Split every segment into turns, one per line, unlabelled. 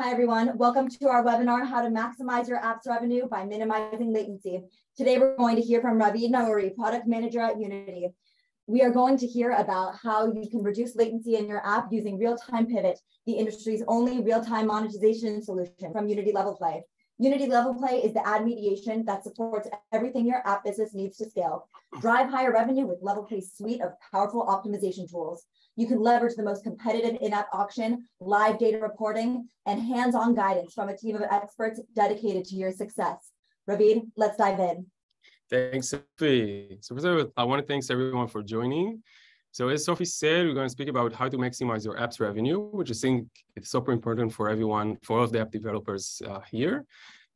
Hi, everyone. Welcome to our webinar, How to Maximize Your App's Revenue by Minimizing Latency. Today, we're going to hear from Ravid Naouri, Product Manager at Unity. We are going to hear about how you can reduce latency in your app using Real-Time Pivot, the industry's only real-time monetization solution from Unity Level Play. Unity Level Play is the ad mediation that supports everything your app business needs to scale. Drive higher revenue with Level Play's suite of powerful optimization tools. You can leverage the most competitive in-app auction, live data reporting, and hands-on guidance from a team of experts dedicated to your success. Ravid, let's dive in.
Thanks, Sophie. So first of all, I want to thank everyone for joining. So as Sophie said, we're going to speak about how to maximize your app's revenue, which I think is super important for everyone, for all of the app developers here,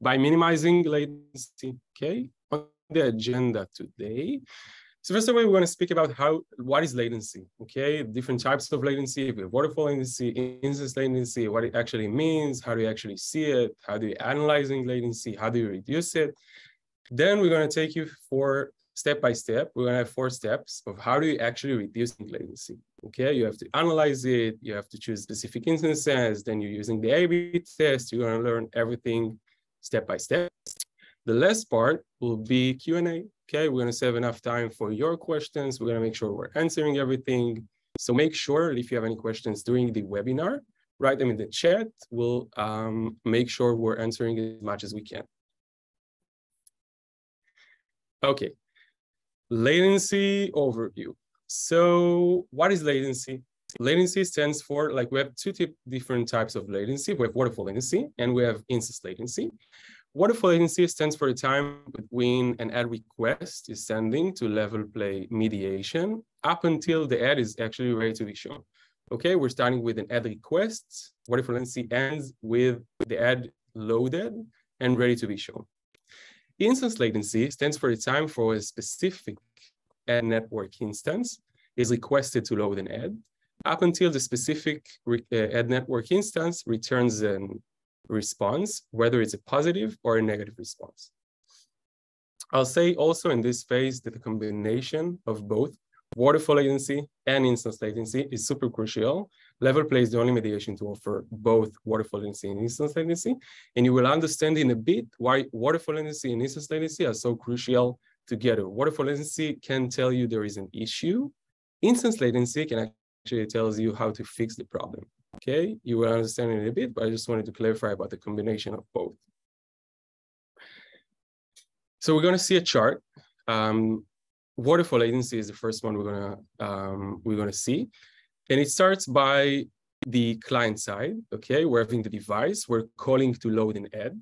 by minimizing latency. Okay, on the agenda today. So first of all, we're going to speak about what is latency, okay? Different types of latency, waterfall latency, instance latency, what it actually means, how do you actually see it, how do you analyzing latency, how do you reduce it? Then we're going to take you for step by step. We're going to have 4 steps of how do you actually reduce latency, okay? You have to analyze it, you have to choose specific instances, then you're using the A/B test, you're going to learn everything step by step. The last part will be Q&A. Okay, we're going to save enough time for your questions. We're going to make sure we're answering everything. So make sure if you have any questions during the webinar, write them in the chat. We'll make sure we're answering as much as we can. Okay, latency overview. So what is latency? Latency stands for, like, we have 2 different types of latency. We have waterfall latency and we have instance latency. Waterfall latency stands for the time between an ad request is sending to Level Play mediation up until the ad is actually ready to be shown. Okay, we're starting with an ad request. Waterfall latency ends with the ad loaded and ready to be shown. Instance latency stands for the time for a specific ad network instance is requested to load an ad up until the specific ad network instance returns an response, whether it's a positive or a negative response. I'll say also in this phase that the combination of both waterfall latency and instance latency is super crucial. Level Play is the only mediation to offer both waterfall latency and instance latency. And you will understand in a bit why waterfall latency and instance latency are so crucial together. Waterfall latency can tell you there is an issue. Instance latency can actually tell you how to fix the problem. Okay, you will understand it in a bit, but I just wanted to clarify about the combination of both. So we're going to see a chart. Waterfall latency is the first one we're going to see, and it starts by the client side. Okay, we're having the device. We're calling to load an ad.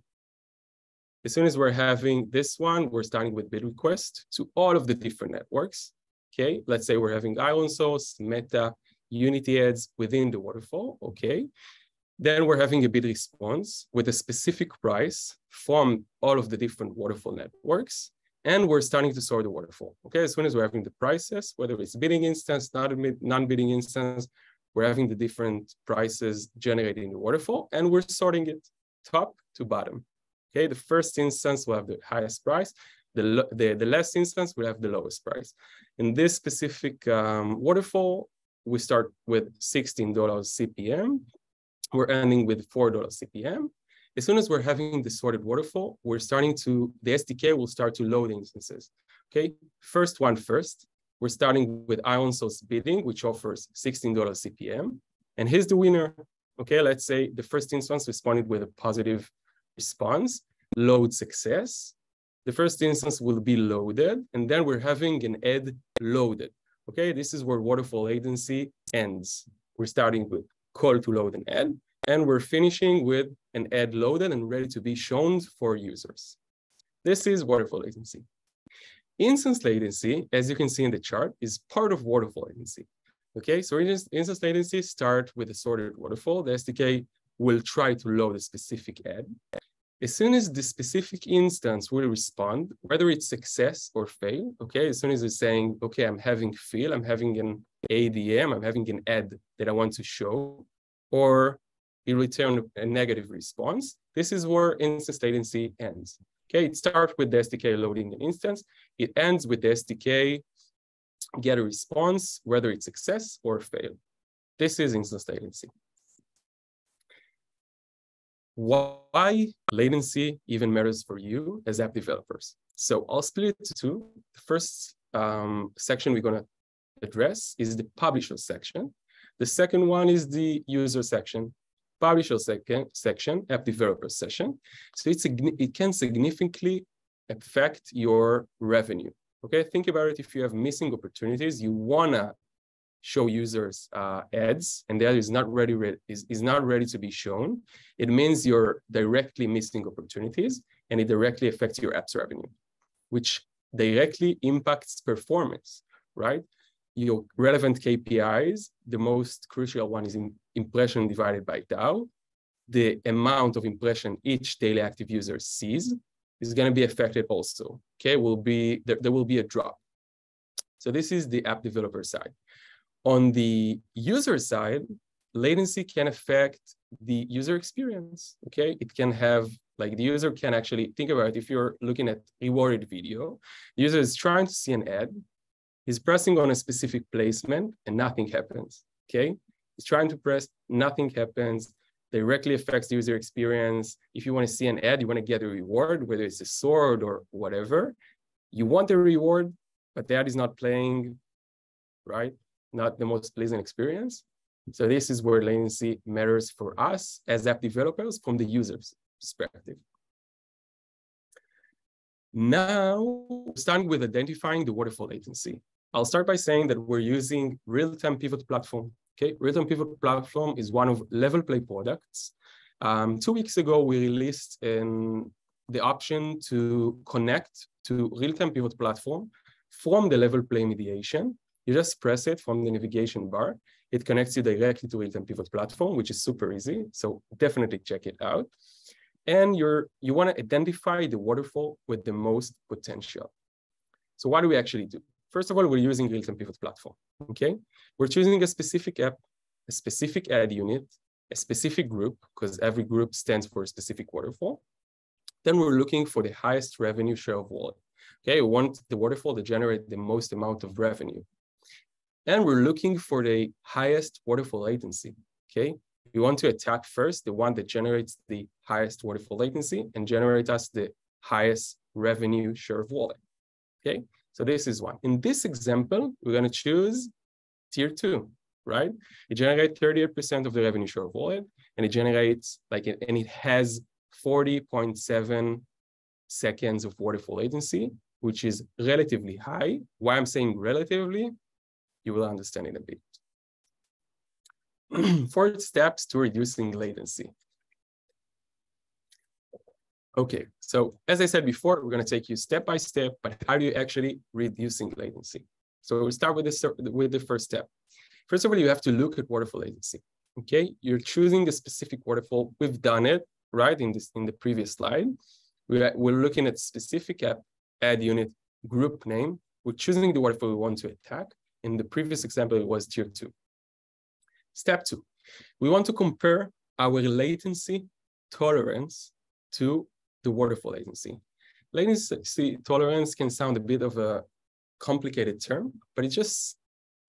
As soon as we're having this one, we're starting with bid request to all of the different networks. Okay, let's say we're having Ion Source, Meta, Unity ads within the waterfall, okay? Then we're having a bid response with a specific price from all of the different waterfall networks, and we're starting to sort the waterfall, okay? As soon as we're having the prices, whether it's bidding instance, non-bidding instance, we're having the different prices generated in the waterfall, and we're sorting it top to bottom, okay? The first instance will have the highest price, the last instance will have the lowest price. In this specific waterfall, we start with $16 CPM. We're ending with $4 CPM. As soon as we're having the sorted waterfall, the SDK will start to load instances. Okay, first one first. We're starting with Ion Source bidding, which offers $16 CPM. And here's the winner. Okay, let's say the first instance responded with a positive response, load success. The first instance will be loaded, and then we're having an ad loaded. Okay, this is where waterfall latency ends. We're starting with call to load an ad, and we're finishing with an ad loaded and ready to be shown for users. This is waterfall latency. Instance latency, as you can see in the chart, is part of waterfall latency. Okay, so instance latency start with a sorted waterfall. The SDK will try to load a specific ad. As soon as the specific instance will respond, whether it's success or fail, okay, as soon as it's saying, okay, I'm having fail, I'm having an ADM, I'm having an ad that I want to show, or it return a negative response, this is where instance latency ends. Okay, it starts with the SDK loading an instance, it ends with the SDK get a response, whether it's success or fail. This is instance latency. why latency even matters for you as app developers. So I'll split it to two. The first section we're going to address is the publisher section. The second one is the user section. Publisher section, app developer section. So it can significantly affect your revenue. Okay, think about it. If you have missing opportunities, you wanna show users ads, and that is not ready to be shown. It means you're directly missing opportunities, and it directly affects your app's revenue, which directly impacts performance, right? Your relevant KPIs, the most crucial one is impression divided by DAU. The amount of impression each daily active user sees is going to be affected also. Okay, there will be a drop. So this is the app developer side. On the user side, latency can affect the user experience. Okay, it can have, like, the user can actually think about it. If you're looking at rewarded video, the user is trying to see an ad. He's pressing on a specific placement and nothing happens, okay? He's trying to press, nothing happens, directly affects the user experience. If you want to see an ad, you want to get a reward, whether it's a sword or whatever. You want a reward, but the ad is not playing, right? Not the most pleasant experience. So this is where latency matters for us as app developers from the user's perspective. Now, starting with identifying the waterfall latency. I'll start by saying that we're using real-time pivot platform. Okay, real-time pivot platform is one of Level Play products. 2 weeks ago, we released the option to connect to real-time pivot platform from the Level Play mediation. You just press it from the navigation bar. It connects you directly to real-time pivot platform, which is super easy. So definitely check it out. And you want to identify the waterfall with the most potential. So what do we actually do? First of all, we're using real-time pivot platform, okay? We're choosing a specific app, a specific ad unit, a specific group, because every group stands for a specific waterfall. Then we're looking for the highest revenue share of wallet. Okay, we want the waterfall to generate the most amount of revenue. And we're looking for the highest waterfall latency, okay? We want to attack first the one that generates the highest waterfall latency and generate us the highest revenue share of wallet, okay? So this is one. In this example, we're going to choose tier 2, right? It generates 38% of the revenue share of wallet, and it generates and it has 40.7 seconds of waterfall latency, which is relatively high. Why I'm saying relatively, you will understand in a bit. 4 steps to reducing latency. Okay, so as I said before, we're going to take you step by step, but how do you actually reducing latency? So we'll start with the first step. First of all, you have to look at waterfall latency. Okay, you're choosing a specific waterfall. We've done it, right, in the previous slide. We're looking at specific ad unit group name. We're choosing the waterfall we want to attack. In the previous example, it was tier 2. Step 2, we want to compare our latency tolerance to the waterfall latency. Latency tolerance can sound a bit of a complicated term, but it just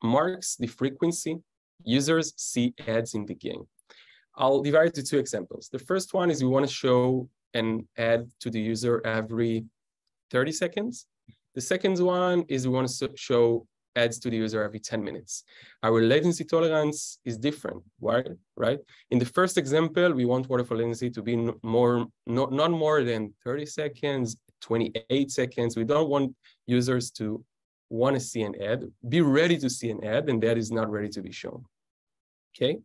marks the frequency users see ads in the game. I'll divide it to 2 examples. The first one is we want to show an ad to the user every 30 seconds. The second one is we want to show ads to the user every 10 minutes. Our latency tolerance is different, right? In the first example, we want waterfall latency to be not more than 30 seconds, 28 seconds. We don't want users to want to see an ad, be ready to see an ad, and that is not ready to be shown, okay?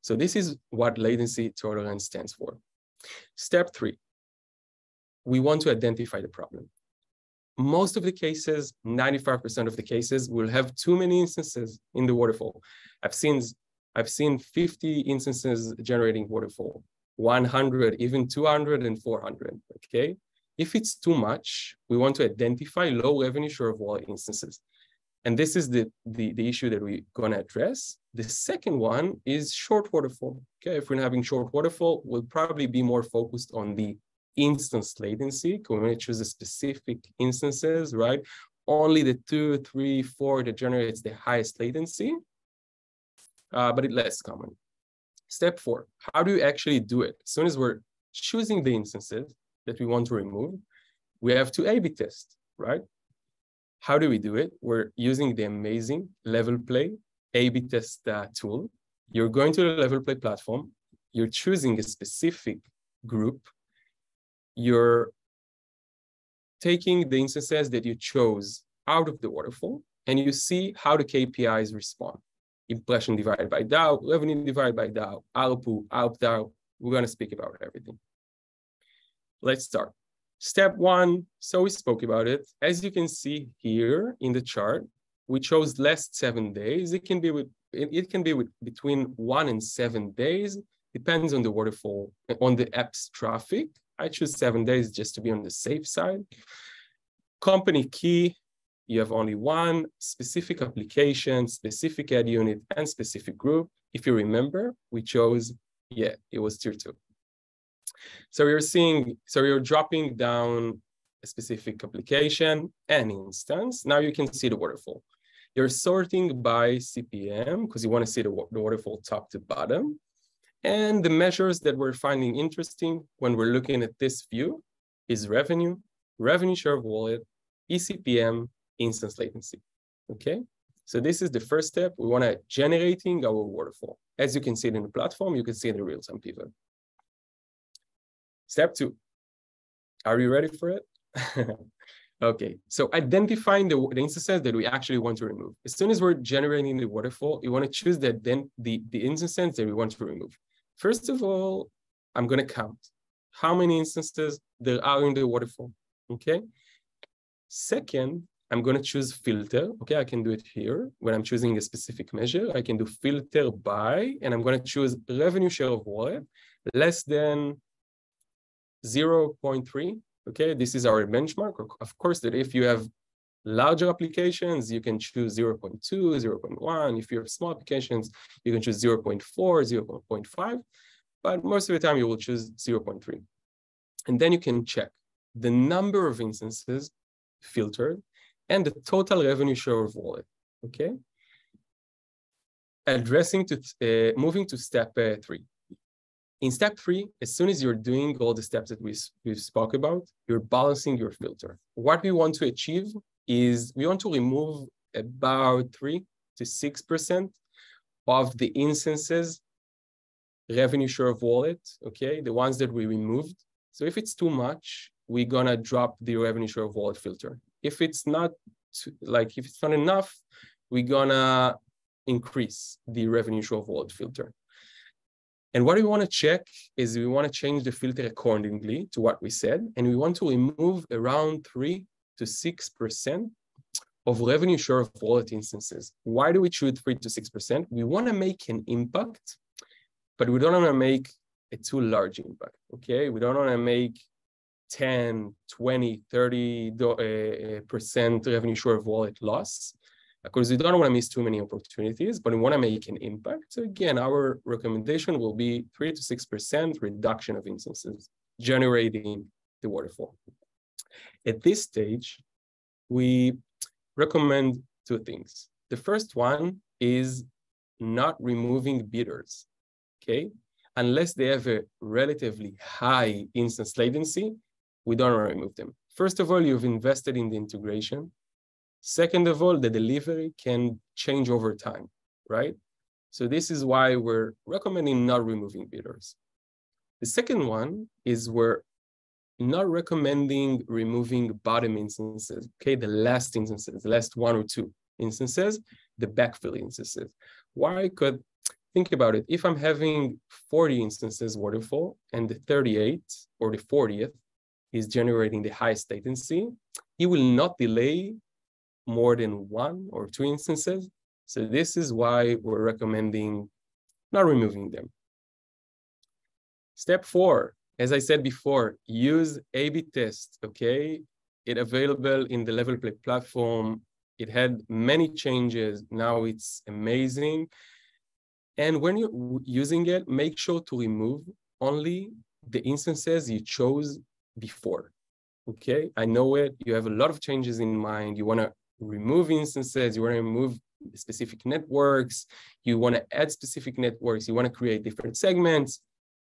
So this is what latency tolerance stands for. Step 3, we want to identify the problem. Most of the cases, 95% of the cases, will have too many instances in the waterfall. I've seen 50 instances generating waterfall, 100, even 200 and 400, okay? If it's too much, we want to identify low revenue share of wallet instances. And this is the issue that we're gonna address. The second one is short waterfall, okay? If we're having short waterfall, we'll probably be more focused on the instance latency. We're going to choose the specific instances, right? Only the 2, 3, 4 that generates the highest latency, but it's less common. Step 4, how do you actually do it? As soon as we're choosing the instances that we want to remove, we have to A/B test, right? How do we do it? We're using the amazing Level Play A/B test tool. You're going to the Level Play platform. You're choosing a specific group. You're taking the instances that you chose out of the waterfall, and you see how the KPIs respond. Impression divided by DAO, revenue divided by DAO, ARPU, ARPDAO. We're going to speak about everything. Let's start. Step one, so we spoke about it. As you can see here in the chart, we chose last 7 days. It can be with between 1 and 7 days, depends on the waterfall, on the app's traffic. I choose 7 days just to be on the safe side. Company key, you have only one, specific application, specific ad unit, and specific group. If you remember, we chose, yeah, it was tier 2. So you're dropping down a specific application and instance. Now you can see the waterfall. You're sorting by CPM because you want to see the waterfall top to bottom. And the measures that we're finding interesting when we're looking at this view is revenue, revenue share of wallet, eCPM, instance latency, okay? So this is the first step. We want to generating our waterfall. As you can see it in the platform, you can see in the real-time pivot. Step 2, are you ready for it? Okay, so identifying the instances that we actually want to remove. As soon as we're generating the waterfall, you want to choose that then the instances that we want to remove. First of all, I'm going to count how many instances there are in the waterfall, okay? Second, I'm going to choose filter. Okay, I can do it here. When I'm choosing a specific measure, I can do filter by, and I'm going to choose revenue share of wallet less than 0.3. Okay, this is our benchmark. Of course, that if you have larger applications, you can choose 0.2, 0.1. If you have small applications, you can choose 0.4, 0.5. But most of the time, you will choose 0.3. And then you can check the number of instances filtered and the total revenue share of wallet. Okay. Moving to step 3. In step 3, as soon as you're doing all the steps that we've spoke about, you're balancing your filter. What we want to achieve is we want to remove about 3 to 6% of the instances revenue share of wallet, okay, the ones that we removed. So if it's too much, we're gonna drop the revenue share of wallet filter. If it's not enough, we're gonna increase the revenue share of wallet filter. And what we want to check is we want to change the filter accordingly to what we said, and we want to remove around 3 to 6% of revenue share of wallet instances. Why do we choose 3 to 6%? We want to make an impact, but we don't want to make a too large impact, okay? We don't want to make 10, 20, 30% revenue share of wallet loss, because we don't want to miss too many opportunities, but we want to make an impact. So again, our recommendation will be 3 to 6% reduction of instances generating the waterfall. At this stage, we recommend 2 things. The first one is not removing bidders, okay? Unless they have a relatively high instance latency, we don't want to remove them. First of all, you've invested in the integration. Second of all, the delivery can change over time, right? So this is why we're recommending not removing bidders. The second one is we're not recommending removing bottom instances, okay? The last instances, the last 1 or 2 instances, the backfill instances. Why? Because think about it. If I'm having 40 instances waterfall and the 38th or the 40th is generating the highest latency, it will not delay more than 1 or 2 instances. So this is why we're recommending not removing them. Step 4, as I said before, use A/B test, okay? It's available in the Level Play platform. It had many changes. Now it's amazing. And when you're using it, make sure to remove only the instances you chose before, okay? I know it. You have a lot of changes in mind. You want to remove instances. You want to remove specific networks. You want to add specific networks. You want to create different segments.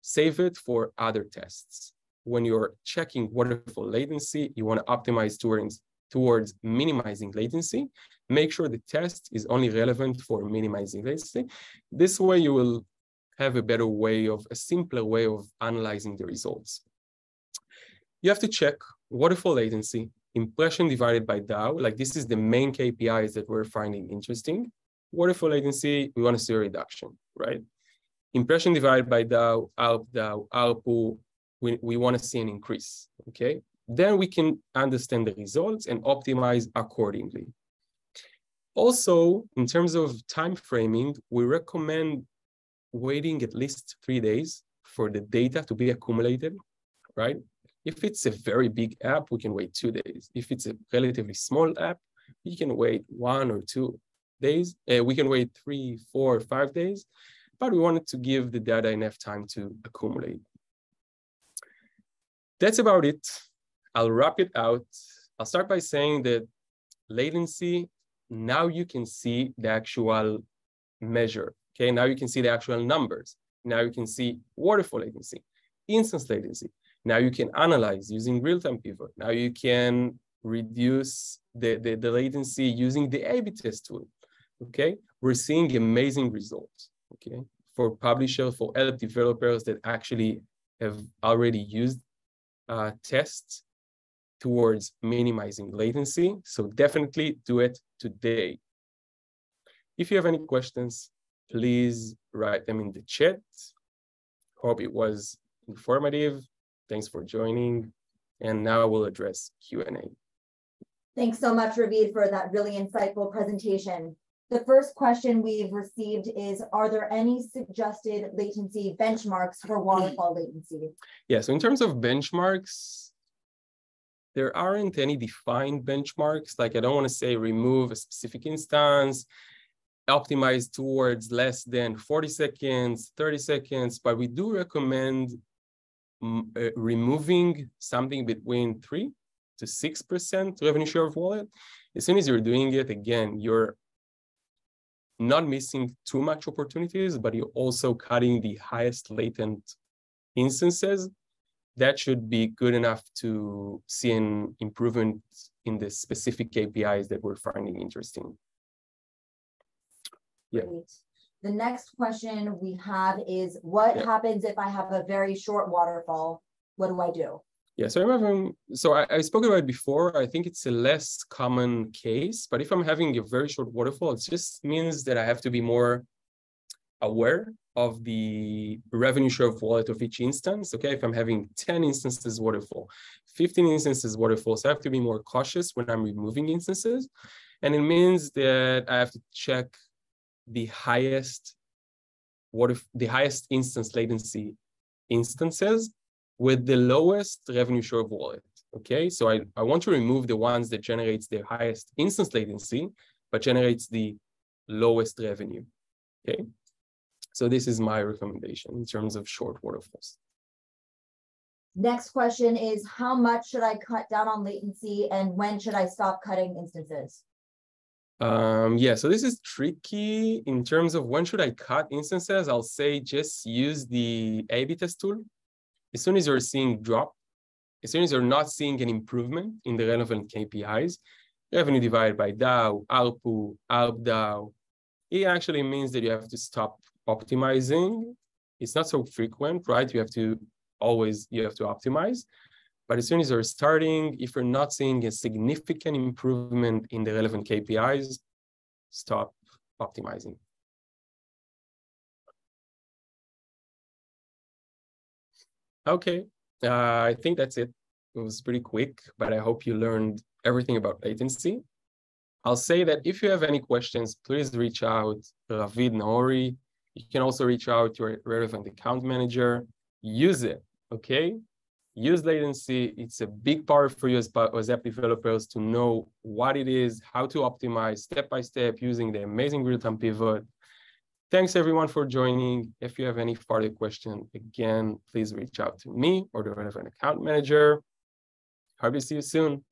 save it for other tests. When you're checking waterfall latency, you want to optimize towards minimizing latency. Make sure the test is only relevant for minimizing latency. This way you will have a simpler way of analyzing the results. You have to check waterfall latency, impression divided by DAO, like this is the main KPIs that we're finding interesting. Waterfall latency, we want to see a reduction, right? Impression divided by DAO, ARP-DAO, ARPU, we want to see an increase, okay? Then we can understand the results and optimize accordingly. Also, in terms of time framing, we recommend waiting at least 3 days for the data to be accumulated, right? If it's a very big app, we can wait 2 days. If it's a relatively small app, we can wait 1 or 2 days. We can wait 3, 4, 5 days, but we wanted to give the data enough time to accumulate. That's about it. I'll wrap it out. I'll start by saying that latency, now you can see the actual measure, okay? Now you can see the actual numbers. Now you can see waterfall latency, instance latency. Now you can analyze using real-time pivot. Now you can reduce the latency using the A/B test tool, okay? We're seeing amazing results, okay? For publishers, for app developers that actually have already used tests towards minimizing latency. So definitely do it today. If you have any questions, please write them in the chat. Hope it was informative. Thanks for joining. And now we'll address Q&A.
Thanks so much, Ravid, for that really insightful presentation. The first question we've received is, are there any suggested latency benchmarks for waterfall latency?
Yeah, so in terms of benchmarks, there aren't any defined benchmarks. Like I don't want to say remove a specific instance, optimize towards less than 40 seconds, 30 seconds, but we do recommend removing something between 3 to 6% revenue share of wallet. As soon as you're doing it, again, you're not missing too much opportunities, but you're also cutting the highest latent instances. That should be good enough to see an improvement in the specific KPIs that we're finding interesting. Yeah.
Great. The next question we have is, what happens if I have a very short waterfall? What do I do?
Yeah, so I spoke about it before. I think it's a less common case, but if I'm having a very short waterfall, it just means that I have to be more aware of the revenue share of wallet of each instance. Okay, if I'm having 10 instances waterfall, 15 instances waterfall, so I have to be more cautious when I'm removing instances. And it means that I have to check the highest instance latency instances with the lowest revenue share of wallet. Okay, so I want to remove the ones that generates the highest instance latency, but generates the lowest revenue. Okay, so this is my recommendation in terms of short waterfalls.
Next question is, how much should I cut down on latency and when should I stop cutting instances?
Yeah, so this is tricky in terms of when should I cut instances. I'll say just use the A/B test tool. As soon as you're seeing drop, as soon as you're not seeing an improvement in the relevant KPIs, revenue divided by DAO, ARPU, ARP-DAO, it actually means that you have to stop optimizing. It's not so frequent, right? You have to optimize. But as soon as you're starting, if you're not seeing a significant improvement in the relevant KPIs, stop optimizing. Okay, I think that's it. It was pretty quick, but I hope you learned everything about latency. I'll say that if you have any questions, please reach out to Ravid Naori. You can also reach out to your relevant account manager. Use it, okay? Use latency. It's a big part for you as app developers to know what it is, how to optimize step by step using the amazing real-time pivot. Thanks everyone for joining. If you have any further question, again, please reach out to me or the relevant account manager. Hope to see you soon.